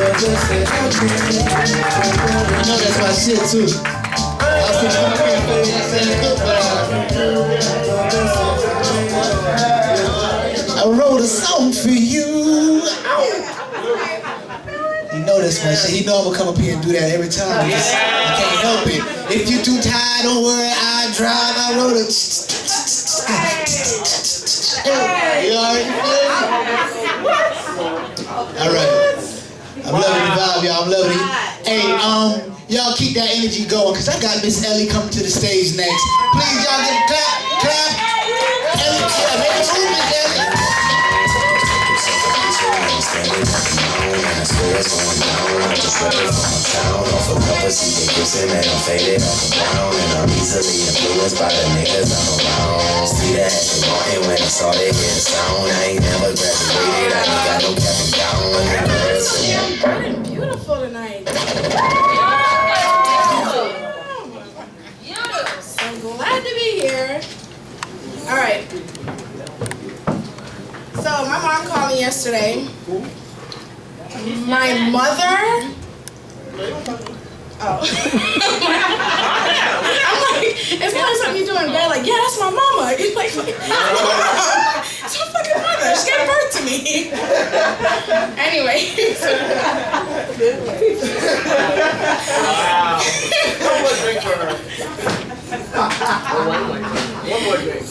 You know that's my shit too. I wrote a song for you. You know that's my shit. You know I'm gonna come up here and do that every time. I can't help it. If you too tired, don't worry, I drive. I wrote a. You already feel it? All right. I'm loving the vibe, y'all. I'm loving it. Hey, y'all keep that energy going, cause I got Ms.Elle coming to the stage next. Please, y'all get a clap, clap. Ellie, yeah, make it move, Ms.Elle. Off a couple CJ Gibson, man, I'm faded off the ground, and I'm easily influenced by the niggas I'm around. See that Aston Martin when I saw they hear the sound. I ain't never graduated, I ain't got no cap and gown. You're beautiful tonight. So glad to be here. All right. So my mom called me yesterday. My mother. Oh. I'm like, it's not something you do in bed. Like, yeah, that's my mama. It's like, it's my fucking mother. She gave birth to me. Anyway. Wow. One more drink for her. One more drink.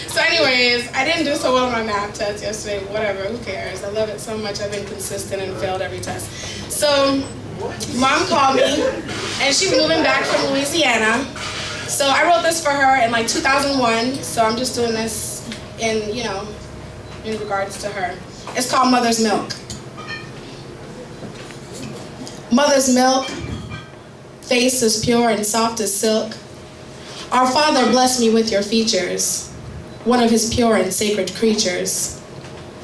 So anyways, I didn't do so well on my math test yesterday. Whatever, who cares? I love it so much. I've been consistent and failed every test. So mom called me, and she's moving back from Louisiana. So I wrote this for her in like 2001. So I'm just doing this in, you know, in regards to her. It's called Mother's Milk. Mother's milk, face as pure and soft as silk. Our Father bless me with your features, one of his pure and sacred creatures.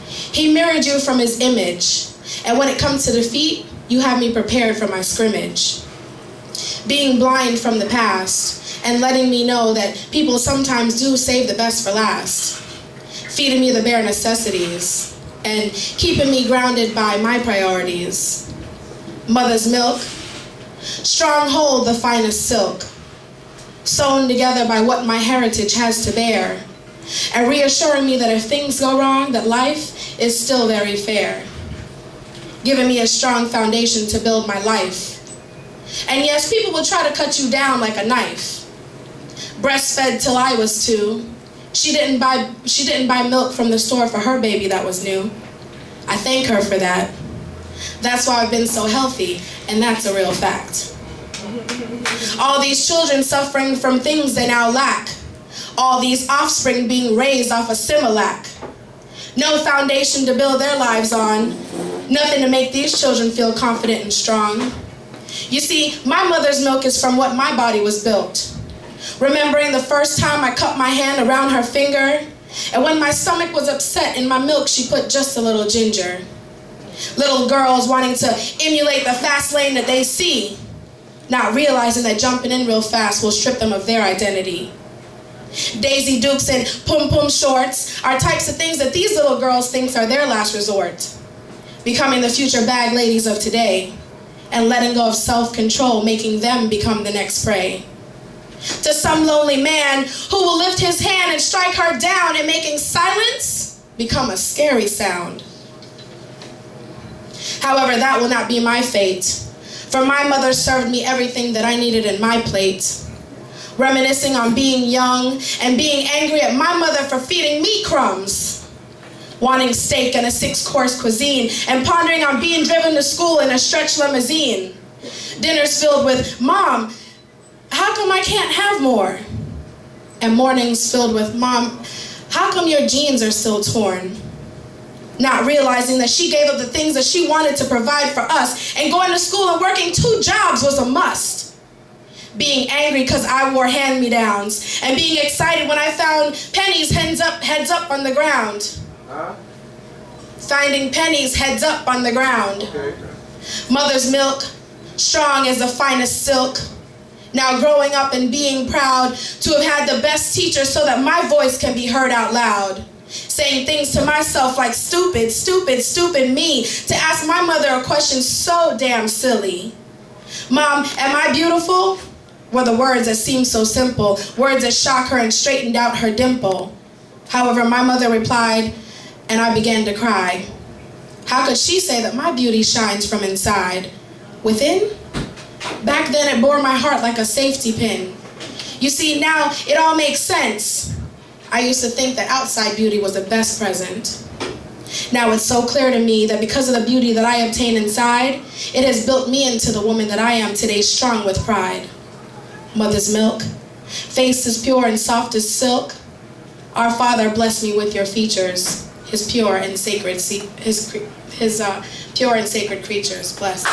He mirrored you from his image, and when it comes to defeat, you have me prepared for my scrimmage. Being blind from the past, and letting me know that people sometimes do save the best for last. Feeding me the bare necessities, and keeping me grounded by my priorities. Mother's milk, stronghold the finest silk, sewn together by what my heritage has to bear, and reassuring me that if things go wrong, that life is still very fair. Giving me a strong foundation to build my life. And yes, people will try to cut you down like a knife. Breastfed till I was 2. She didn't buy milk from the store for her baby that was new. I thank her for that. That's why I've been so healthy, and that's a real fact. All these children suffering from things they now lack. All these offspring being raised off a Similac. No foundation to build their lives on. Nothing to make these children feel confident and strong. You see, my mother's milk is from what my body was built. Remembering the first time I cut my hand around her finger, and when my stomach was upset in my milk, she put just a little ginger. Little girls wanting to emulate the fast lane that they see, not realizing that jumping in real fast will strip them of their identity. Daisy Dukes and Pum Pum shorts are types of things that these little girls think are their last resort. Becoming the future bag ladies of today, and letting go of self-control, making them become the next prey. To some lonely man who will lift his hand and strike her down, and making silence become a scary sound. However, that will not be my fate, for my mother served me everything that I needed in my plate. Reminiscing on being young and being angry at my mother for feeding me crumbs. Wanting steak and a 6-course cuisine, and pondering on being driven to school in a stretch limousine. Dinners filled with, Mom, how come I can't have more? And mornings filled with, Mom, how come your jeans are still torn? Not realizing that she gave up the things that she wanted to provide for us, and going to school and working 2 jobs was a must. Being angry because I wore hand-me-downs, and being excited when I found pennies heads up on the ground. Finding pennies heads up on the ground. Mother's milk, strong as the finest silk. Now growing up and being proud to have had the best teacher so that my voice can be heard out loud. saying things to myself like stupid, stupid, stupid me, to ask my mother a question so damn silly. Mom, am I beautiful? Were the words that seemed so simple, words that shocked her and straightened out her dimple. However, my mother replied, and I began to cry. How could she say that my beauty shines from inside? Within? Back then it bore my heart like a safety pin. You see, now it all makes sense. I used to think that outside beauty was the best present. Now it's so clear to me that because of the beauty that I obtain inside, it has built me into the woman that I am today, strong with pride. Mother's milk, face as pure and soft as silk. Our Father bless me with your features, his pure and sacred pure and sacred creatures. Bless.